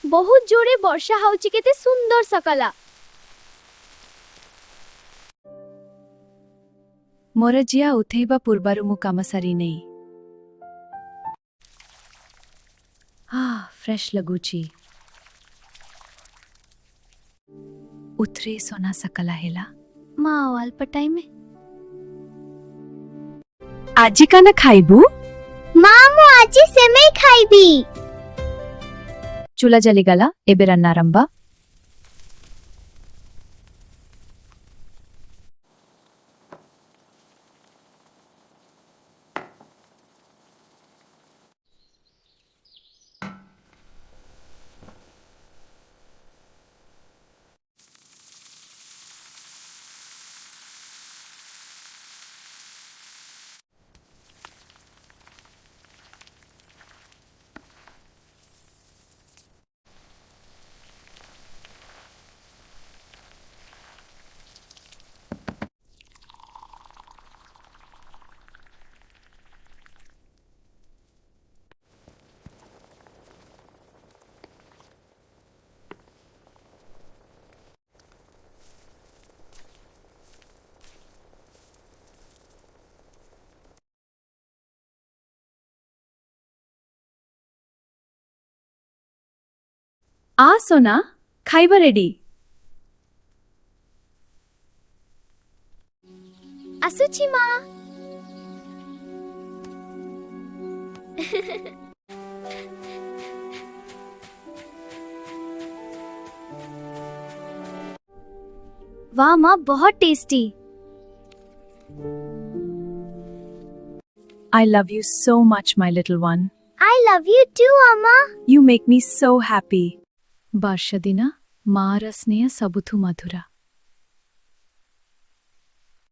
बहुत जोरे वर्षा हाउची केते सुंदर सकाला। मोर जिया उठेबा पूर्वरु मु काम सारी नहीं। फ्रेश लगुची। उथरे सोना सकला हेला माँ अल्प टाइम में आजी का न खाइबू? माँ मु आजी सेमई खाइबी। चूला जलिगला एबे रन्नारंबा। आ सोना खाइबा रेडी। आसुची माँ। वाह माँ बहुत tasty. I love you so much, my little one. I love you too, अम्मा। You make me so happy. ବର୍ଷା ଦିନ ମାର ସ୍ନେହ ସବୁଠୁ ମଧୁର।